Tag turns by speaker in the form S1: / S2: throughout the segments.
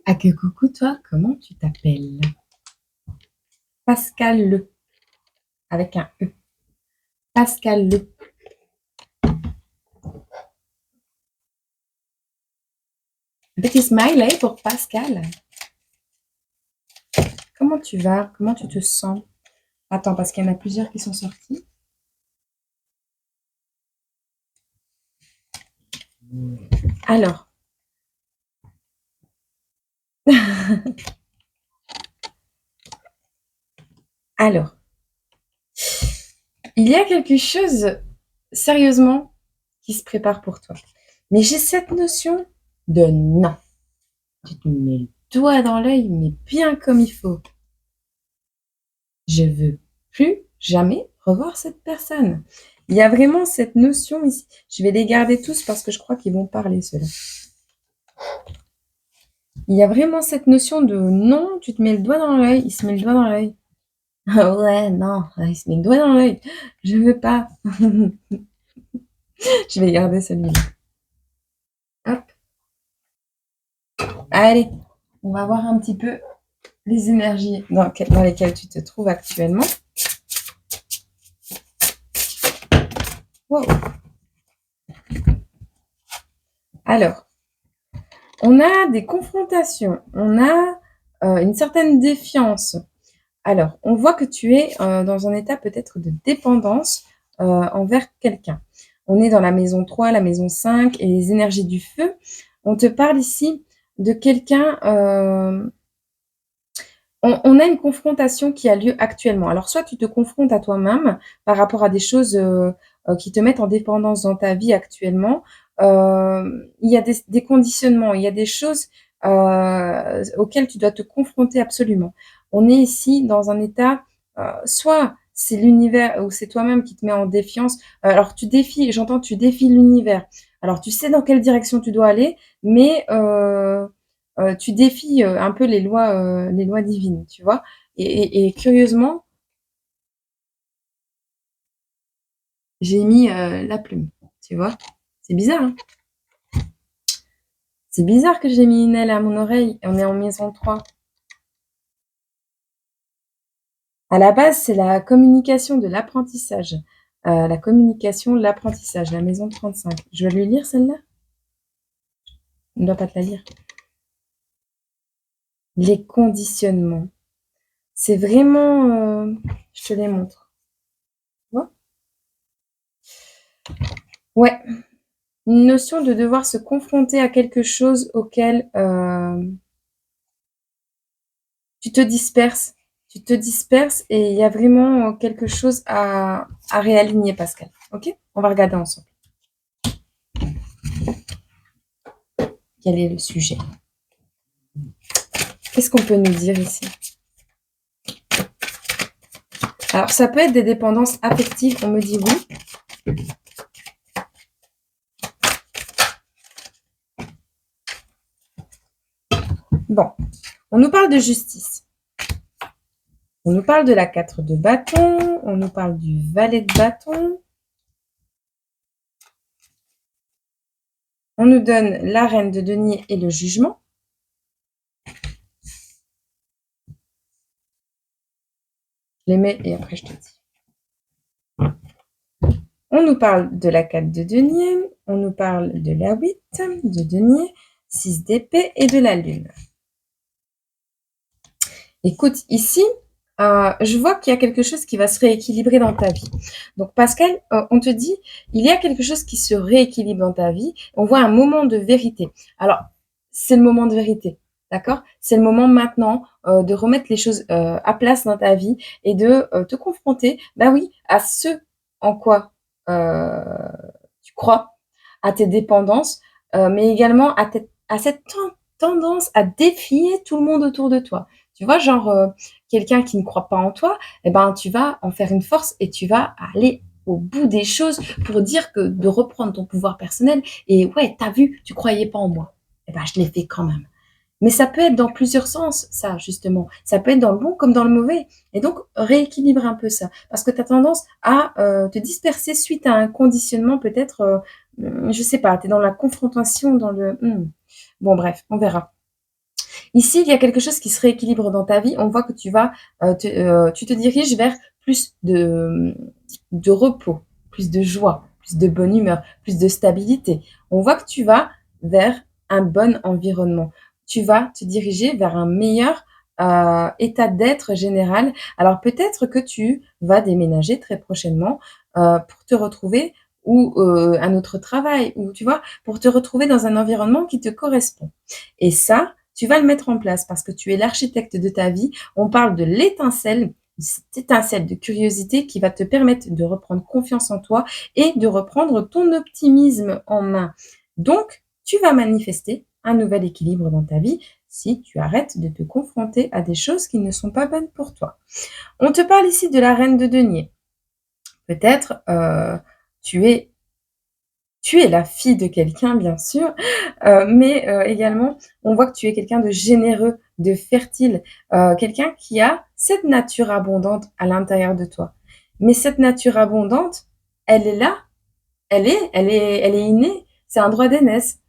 S1: Ah que coucou toi, comment tu t'appelles? Pascal Le, avec un E. Pascal Le. Un petit smiley pour Pascal. Comment tu vas? Comment tu te sens? Attends, parce qu'il y en a plusieurs qui sont sortis. Alors, alors, il y a quelque chose, sérieusement, qui se prépare pour toi. Mais j'ai cette notion de non. Tu te mets le doigt dans l'œil, mais bien comme il faut. Je veux plus jamais revoir cette personne. Il y a vraiment cette notion ici. Je vais les garder tous parce que je crois qu'ils vont parler, ceux-là. Il y a vraiment cette notion de non, tu te mets le doigt dans l'œil, il se met le doigt dans l'œil. Ah ouais, non, il se met le doigt dans l'œil. Je veux pas. Je vais garder celui-là. Hop. Allez, on va voir un petit peu les énergies dans lesquelles tu te trouves actuellement. Wow. Alors, on a des confrontations, on a une certaine défiance. Alors, on voit que tu es dans un état peut-être de dépendance envers quelqu'un. On est dans la maison 3, la maison 5 et les énergies du feu. On te parle ici de quelqu'un... on a une confrontation qui a lieu actuellement. Alors, soit tu te confrontes à toi-même par rapport à des choses qui te mettent en dépendance dans ta vie actuellement. Il y a des conditionnements, il y a des choses auxquelles tu dois te confronter absolument. On est ici dans un état, soit c'est l'univers ou c'est toi-même qui te met en défiance. Alors, tu défies, j'entends, tu défies l'univers. Alors, tu sais dans quelle direction tu dois aller, mais tu défies un peu les lois divines, tu vois. Et curieusement, j'ai mis la plume, tu vois. C'est bizarre, hein. C'est bizarre que j'ai mis une aile à mon oreille. On est en maison 3. À la base, c'est la communication de l'apprentissage. La communication, l'apprentissage, la maison 35. Je vais lui lire celle-là. On ne doit pas te la lire. Les conditionnements. C'est vraiment... je te les montre. Tu vois. Ouais. Une notion de devoir se confronter à quelque chose auquel tu te disperses. Tu te disperses et il y a vraiment quelque chose à réaligner, Pascal. Ok. On va regarder ensemble. Quel est le sujet? Qu'est-ce qu'on peut nous dire ici? Alors, ça peut être des dépendances affectives, on me dit oui. Bon, on nous parle de justice. On nous parle de la 4 de bâton, on nous parle du valet de bâton. On nous donne la reine de denier et le jugement. Je les mets et après je te dis. On nous parle de la 4 de denier, on nous parle de la 8 de denier, 6 d'épée et de la lune. Écoute, ici, je vois qu'il y a quelque chose qui va se rééquilibrer dans ta vie. Donc Pascal, on te dit, il y a quelque chose qui se rééquilibre dans ta vie. On voit un moment de vérité. Alors, c'est le moment de vérité, d'accord? C'est le moment maintenant de remettre les choses à place dans ta vie et de te confronter, bah oui, à ce en quoi tu crois, à tes dépendances, mais également à cette tendance à défier tout le monde autour de toi. Tu vois, genre, quelqu'un qui ne croit pas en toi, eh ben, tu vas en faire une force et tu vas aller au bout des choses pour dire que de reprendre ton pouvoir personnel et ouais, t'as vu, tu croyais pas en moi. Eh ben, je l'ai fait quand même. Mais ça peut être dans plusieurs sens, ça, justement. Ça peut être dans le bon comme dans le mauvais. Et donc, rééquilibre un peu ça. Parce que tu as tendance à te disperser suite à un conditionnement, peut-être, je sais pas, tu es dans la confrontation, dans le... Bon, bref, on verra. Ici, il y a quelque chose qui se rééquilibre dans ta vie. On voit que tu te diriges vers plus de repos, plus de joie, plus de bonne humeur, plus de stabilité. On voit que tu vas vers un bon environnement. Tu vas te diriger vers un meilleur état d'être général. Alors peut-être que tu vas déménager très prochainement pour te retrouver ou un autre travail, ou tu vois, pour te retrouver dans un environnement qui te correspond. Et ça, tu vas le mettre en place parce que tu es l'architecte de ta vie. On parle de l'étincelle, cette étincelle de curiosité qui va te permettre de reprendre confiance en toi et de reprendre ton optimisme en main. Donc, tu vas manifester un nouvel équilibre dans ta vie si tu arrêtes de te confronter à des choses qui ne sont pas bonnes pour toi. On te parle ici de la reine de denier. Peut-être tu es tu es la fille de quelqu'un, bien sûr, mais également, on voit que tu es quelqu'un de généreux, de fertile, quelqu'un qui a cette nature abondante à l'intérieur de toi. Mais cette nature abondante, elle est là, elle est innée, c'est un droit d'aînesse.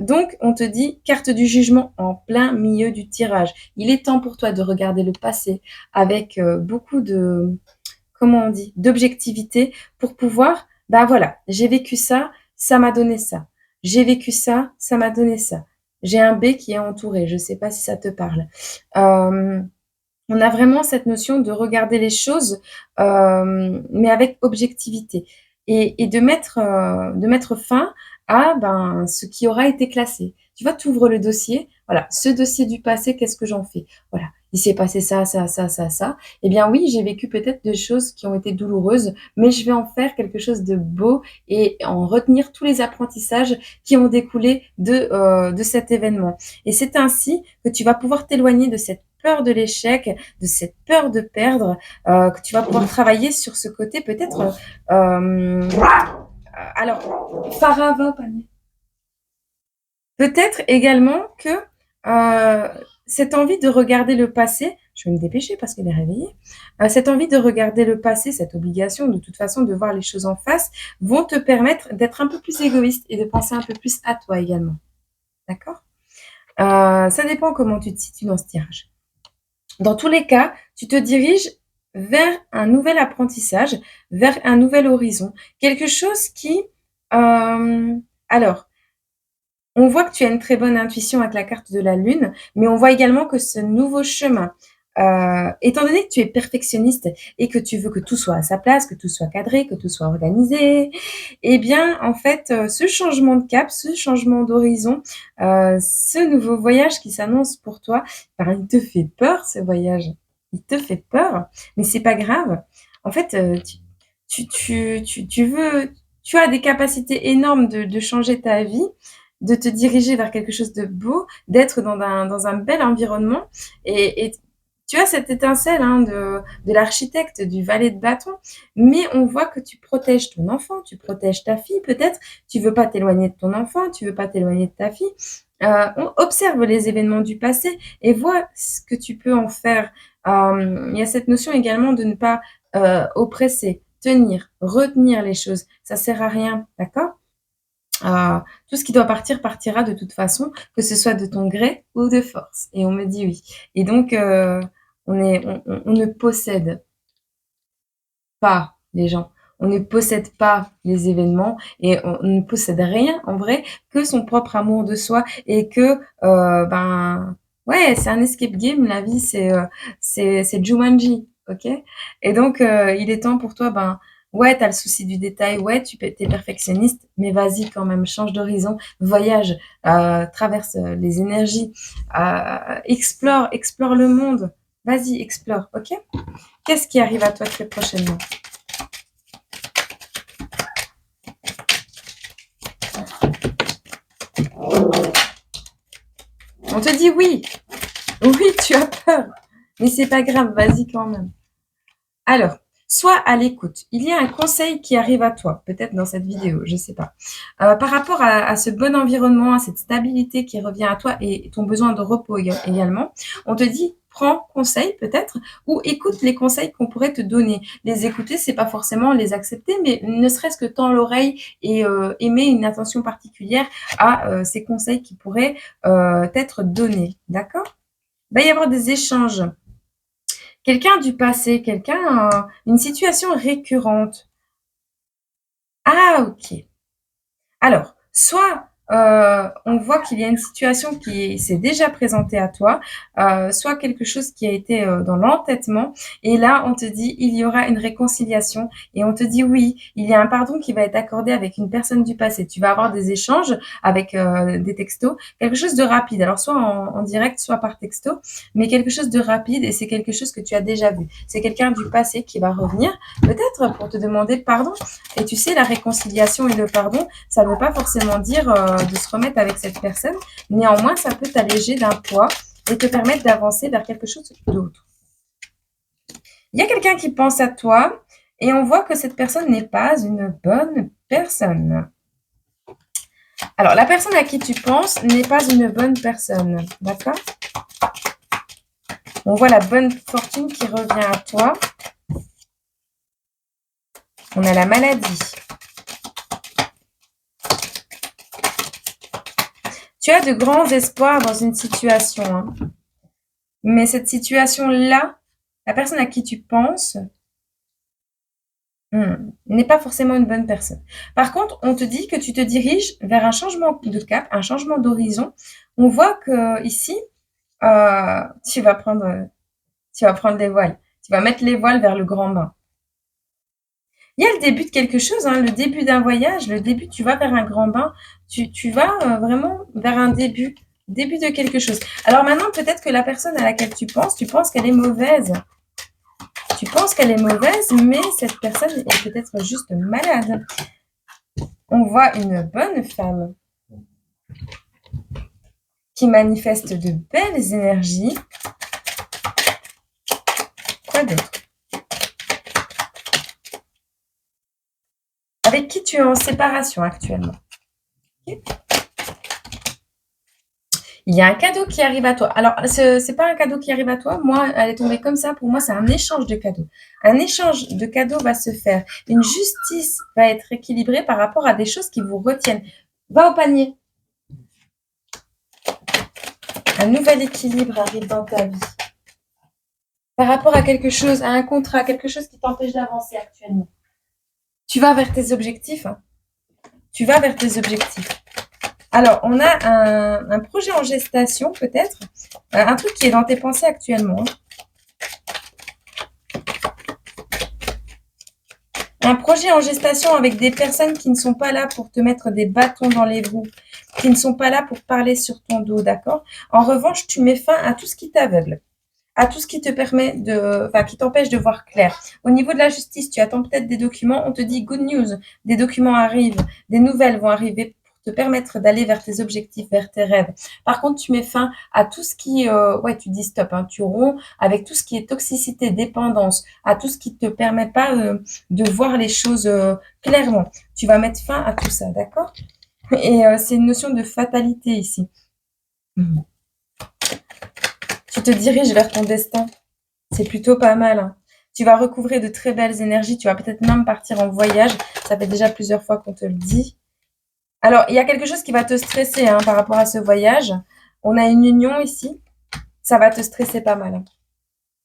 S1: Donc, on te dit carte du jugement en plein milieu du tirage. Il est temps pour toi de regarder le passé avec beaucoup de, comment on dit, d'objectivité pour pouvoir, bah voilà, j'ai vécu ça, ça m'a donné ça. J'ai vécu ça, ça m'a donné ça. J'ai un B qui est entouré, je ne sais pas si ça te parle. Euh, on a vraiment cette notion de regarder les choses, mais avec objectivité et de mettre fin à ben, ce qui aura été classé. Tu vois, tu ouvres le dossier, voilà, ce dossier du passé, qu'est-ce que j'en fais? Voilà, il s'est passé ça, ça, ça, ça, ça. Eh bien oui, j'ai vécu peut-être des choses qui ont été douloureuses, mais je vais en faire quelque chose de beau et en retenir tous les apprentissages qui ont découlé de cet événement. Et c'est ainsi que tu vas pouvoir t'éloigner de cette peur de l'échec, de cette peur de perdre, que tu vas pouvoir travailler sur ce côté peut-être. Alors, Farah va, panier. Peut-être également que euh, cette envie de regarder le passé, je vais me dépêcher parce qu'elle est réveillée, cette envie de regarder le passé, cette obligation de toute façon de voir les choses en face, vont te permettre d'être un peu plus égoïste et de penser un peu plus à toi également. D'accord. Ça dépend comment tu te situes dans ce tirage. Dans tous les cas, tu te diriges vers un nouvel apprentissage, vers un nouvel horizon, quelque chose qui... alors, on voit que tu as une très bonne intuition avec la carte de la Lune, mais on voit également que ce nouveau chemin, étant donné que tu es perfectionniste et que tu veux que tout soit à sa place, que tout soit cadré, que tout soit organisé, eh bien, en fait, ce changement de cap, ce changement d'horizon, ce nouveau voyage qui s'annonce pour toi, ben, il te fait peur, ce voyage. Il te fait peur, mais c'est pas grave. En fait, tu veux, tu as des capacités énormes de changer ta vie, de te diriger vers quelque chose de beau, d'être dans un bel environnement. Et tu as cette étincelle hein, de l'architecte, du valet de bâton, mais on voit que tu protèges ton enfant, tu protèges ta fille peut-être, tu veux pas t'éloigner de ton enfant, tu veux pas t'éloigner de ta fille. On observe les événements du passé et vois ce que tu peux en faire. Il y a cette notion également de ne pas oppresser, tenir, retenir les choses. Ça sert à rien, d'accord? Tout ce qui doit partir partira de toute façon, que ce soit de ton gré ou de force. Et on me dit oui. Et donc, on ne possède pas les gens. On ne possède pas les événements et on ne possède rien en vrai que son propre amour de soi et que ben ouais c'est un escape game la vie c'est Jumanji ok et donc il est temps pour toi ben ouais t'as le souci du détail ouais t'es perfectionniste mais vas-y quand même change d'horizon voyage traverse les énergies explore le monde vas-y explore ok qu'est-ce qui arrive à toi très prochainement. On te dit oui. Oui, tu as peur. Mais c'est pas grave, vas-y quand même. Alors, Sois à l'écoute. Il y a un conseil qui arrive à toi, peut-être dans cette vidéo, je ne sais pas. Par rapport à ce bon environnement, à cette stabilité qui revient à toi et ton besoin de repos également, on te dit prends conseil peut-être ou écoute les conseils qu'on pourrait te donner. Les écouter, c'est pas forcément les accepter, mais ne serait-ce que tends l'oreille et aimer une attention particulière à ces conseils qui pourraient t'être donnés. D'accord? Il va y avoir des échanges. Quelqu'un du passé, une situation récurrente. Ah, ok. Alors, soit on voit qu'il y a une situation qui s'est déjà présentée à toi, soit quelque chose qui a été dans l'entêtement, et là on te dit il y aura une réconciliation, et on te dit oui, il y a un pardon qui va être accordé avec une personne du passé. Tu vas avoir des échanges avec des textos, quelque chose de rapide, alors soit en direct, soit par texto, mais quelque chose de rapide, et c'est quelque chose que tu as déjà vu. C'est quelqu'un du passé qui va revenir, peut-être pour te demander pardon, et tu sais, la réconciliation et le pardon, ça ne veut pas forcément dire de se remettre avec cette personne. Néanmoins, ça peut t'alléger d'un poids et te permettre d'avancer vers quelque chose d'autre. Il y a quelqu'un qui pense à toi et on voit que cette personne n'est pas une bonne personne. Alors, la personne à qui tu penses n'est pas une bonne personne, d'accord? On voit la bonne fortune qui revient à toi. On a la maladie. Tu as de grands espoirs dans une situation, hein. Mais cette situation-là, la personne à qui tu penses n'est pas forcément une bonne personne. Par contre, on te dit que tu te diriges vers un changement de cap, un changement d'horizon. On voit que ici, tu vas prendre les voiles. Tu vas mettre les voiles vers le grand bain. Il y a le début de quelque chose, hein, le début d'un voyage, le début, tu vas vers un grand bain, tu vas vraiment vers un début de quelque chose. Alors maintenant, peut-être que la personne à laquelle tu penses qu'elle est mauvaise. Tu penses qu'elle est mauvaise, mais cette personne est peut-être juste malade. On voit une bonne femme qui manifeste de belles énergies. Quoi d'autre? Avec qui tu es en séparation actuellement. Okay. Il y a un cadeau qui arrive à toi. Alors, ce n'est pas un cadeau qui arrive à toi. Moi, elle est tombée comme ça. Pour moi, c'est un échange de cadeaux. Un échange de cadeaux va se faire. Une justice va être équilibrée par rapport à des choses qui vous retiennent. Va au panier. Un nouvel équilibre arrive dans ta vie. Par rapport à quelque chose, à un contrat, quelque chose qui t'empêche d'avancer actuellement. Tu vas vers tes objectifs. Hein. Tu vas vers tes objectifs. Alors, on a un projet en gestation, peut-être. Un truc qui est dans tes pensées actuellement. Un projet en gestation avec des personnes qui ne sont pas là pour te mettre des bâtons dans les roues, qui ne sont pas là pour parler sur ton dos, d'accord? En revanche, tu mets fin à tout ce qui t'aveugle, à tout ce qui te permet qui t'empêche de voir clair. Au niveau de la justice, tu attends peut-être des documents, on te dit good news, des documents arrivent, des nouvelles vont arriver pour te permettre d'aller vers tes objectifs, vers tes rêves. Par contre, tu mets fin à tout ce qui, tu dis stop, hein, tu romps avec tout ce qui est toxicité, dépendance, à tout ce qui te permet pas de voir les choses clairement. Tu vas mettre fin à tout ça, d'accord? Et c'est une notion de fatalité ici. Tu te diriges vers ton destin. C'est plutôt pas mal. Hein. Tu vas recouvrer de très belles énergies. Tu vas peut-être même partir en voyage. Ça fait déjà plusieurs fois qu'on te le dit. Alors, il y a quelque chose qui va te stresser hein, par rapport à ce voyage. On a une union ici. Ça va te stresser pas mal. Hein.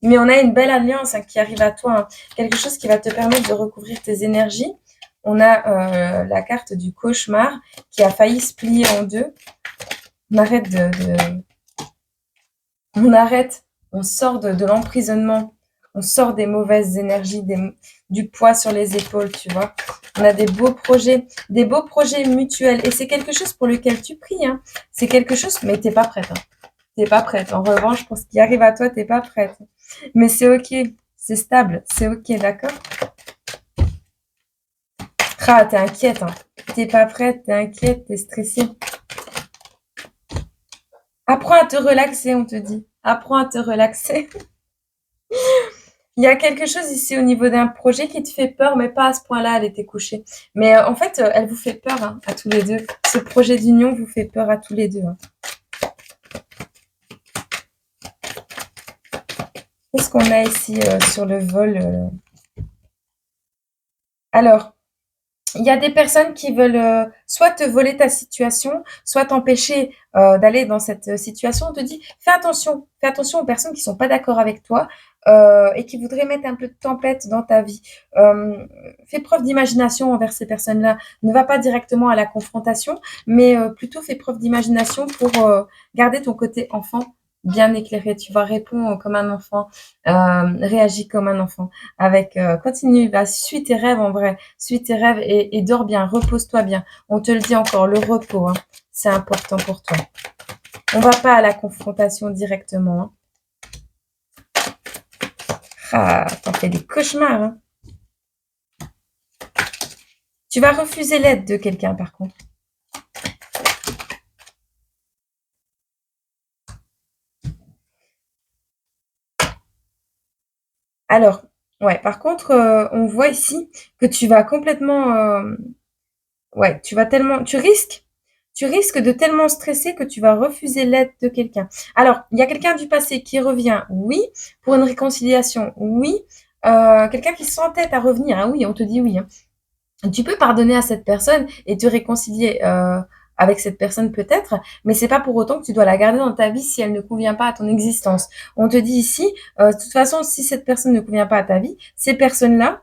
S1: Mais on a une belle alliance hein, qui arrive à toi. Hein. Quelque chose qui va te permettre de recouvrir tes énergies. On a la carte du cauchemar qui a failli se plier en deux. On arrête on sort de l'emprisonnement, on sort des mauvaises énergies, du poids sur les épaules, tu vois. On a des beaux projets mutuels. Et c'est quelque chose pour lequel tu pries. Hein. C'est quelque chose, mais t'es pas prête. Hein. T'es pas prête. En revanche, pour ce qui arrive à toi, t'es pas prête. Mais c'est ok, c'est stable, c'est ok, d'accord? Ah, t'es inquiète. Hein. T'es pas prête, t'es inquiète, t'es stressée. Apprends à te relaxer, on te dit. Apprends à te relaxer. Il y a quelque chose ici au niveau d'un projet qui te fait peur, mais pas à ce point-là, elle était couchée. Mais en fait, elle vous fait peur hein, à tous les deux. Ce projet d'union vous fait peur à tous les deux. Hein. Qu'est-ce qu'on a ici sur le vol Alors, il y a des personnes qui veulent soit te voler ta situation, soit t'empêcher d'aller dans cette situation. On te dit, fais attention aux personnes qui sont pas d'accord avec toi et qui voudraient mettre un peu de tempête dans ta vie. Fais preuve d'imagination envers ces personnes-là. Ne va pas directement à la confrontation, mais plutôt fais preuve d'imagination pour garder ton côté enfant bien éclairé. Tu vas répondre comme un enfant, réagis comme un enfant. Avec continue, va suis tes rêves en vrai, suis tes rêves et dors bien, repose-toi bien. On te le dit encore, le repos, hein, c'est important pour toi. On va pas à la confrontation directement. Hein. Ah, t'en fais des cauchemars. Hein. Tu vas refuser l'aide de quelqu'un par contre. Alors, ouais, par contre, on voit ici que tu vas complètement, ouais, tu risques de tellement stresser que tu vas refuser l'aide de quelqu'un. Alors, il y a quelqu'un du passé qui revient, oui, pour une réconciliation, oui. Quelqu'un qui s'entête à revenir, ah oui, on te dit oui. Hein. Tu peux pardonner à cette personne et te réconcilier avec cette personne peut-être, mais c'est pas pour autant que tu dois la garder dans ta vie si elle ne convient pas à ton existence. On te dit ici, de toute façon, si cette personne ne convient pas à ta vie, ces personnes-là,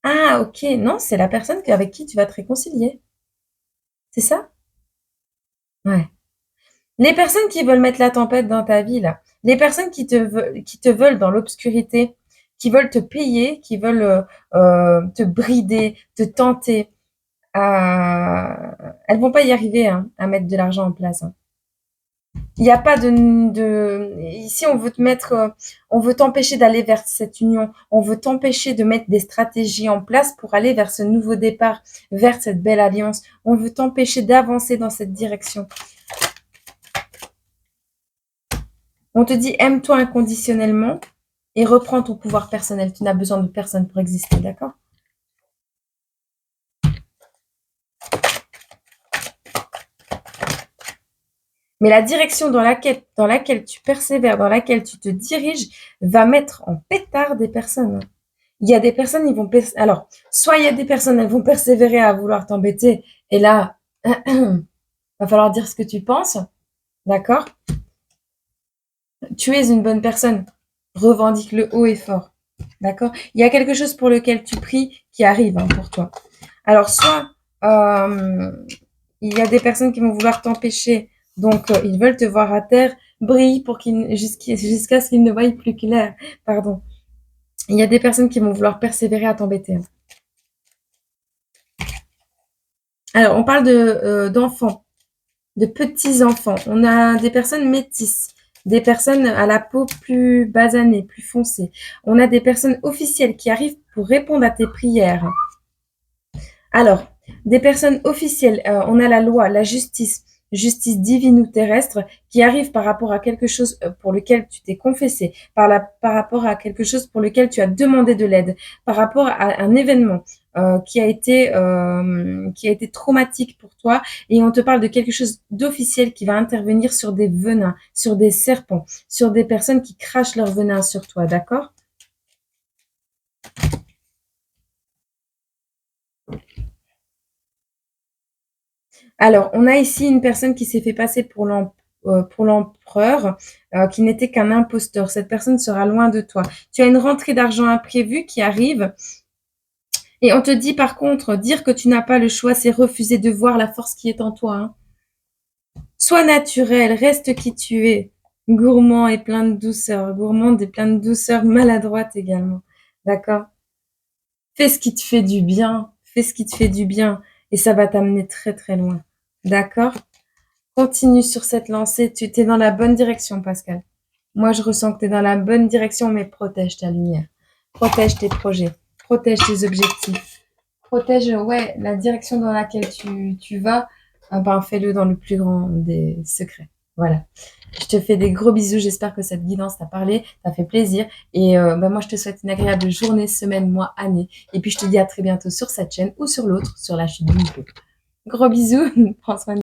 S1: ah ok, non, c'est la personne avec qui tu vas te réconcilier. C'est ça? Ouais. Les personnes qui veulent mettre la tempête dans ta vie, là, les personnes qui te veulent dans l'obscurité, qui veulent te payer, qui veulent te brider, te tenter, elles vont pas y arriver hein, à mettre de l'argent en place. Hein. Il n'y a pas Ici, on veut te mettre, on veut t'empêcher d'aller vers cette union. On veut t'empêcher de mettre des stratégies en place pour aller vers ce nouveau départ, vers cette belle alliance. On veut t'empêcher d'avancer dans cette direction. On te dit aime-toi inconditionnellement et reprends ton pouvoir personnel. Tu n'as besoin de personne pour exister, d'accord? Mais la direction dans laquelle tu persévères, dans laquelle tu te diriges, va mettre en pétard des personnes. Il y a des personnes, ils vont... Alors, soit il y a des personnes, elles vont persévérer à vouloir t'embêter, et là, va falloir dire ce que tu penses, d'accord? Tu es une bonne personne. Revendique le haut et fort, d'accord? Il y a quelque chose pour lequel tu pries qui arrive hein, pour toi. Alors, soit il y a des personnes qui vont vouloir t'empêcher, donc ils veulent te voir à terre, brille pour jusqu'à ce qu'ils ne voient plus clair. Pardon. Il y a des personnes qui vont vouloir persévérer à t'embêter. Alors, on parle d'enfants, de petits enfants. On a des personnes métisses, des personnes à la peau plus basanée, plus foncée. On a des personnes officielles qui arrivent pour répondre à tes prières. Alors, des personnes officielles, on a la loi, la justice, justice divine ou terrestre, qui arrive par rapport à quelque chose pour lequel tu t'es confessé, par rapport à quelque chose pour lequel tu as demandé de l'aide, par rapport à un événement qui a été traumatique pour toi, et on te parle de quelque chose d'officiel qui va intervenir sur des venins, sur des serpents, sur des personnes qui crachent leur venin sur toi, d'accord? Alors, on a ici une personne qui s'est fait passer pour l'empereur, qui n'était qu'un imposteur. Cette personne sera loin de toi. Tu as une rentrée d'argent imprévue qui arrive. Et on te dit par contre, dire que tu n'as pas le choix, c'est refuser de voir la force qui est en toi. Hein. Sois naturel, reste qui tu es. Gourmand et plein de douceur. Gourmande et plein de douceur, maladroite également. D'accord? Fais ce qui te fait du bien. Fais ce qui te fait du bien. Et ça va t'amener très très loin. D'accord? Continue sur cette lancée, tu es dans la bonne direction, Pascal. Moi, je ressens que tu es dans la bonne direction, mais protège ta lumière. Protège tes projets. Protège tes objectifs. Protège, ouais, la direction dans laquelle tu vas. Ben, fais-le dans le plus grand des secrets. Voilà. Je te fais des gros bisous, j'espère que cette guidance t'a parlé, t'a fait plaisir et bah, moi je te souhaite une agréable journée, semaine, mois, année et puis je te dis à très bientôt sur cette chaîne ou sur l'autre, sur la chaîne du Gros bisous, prends soin de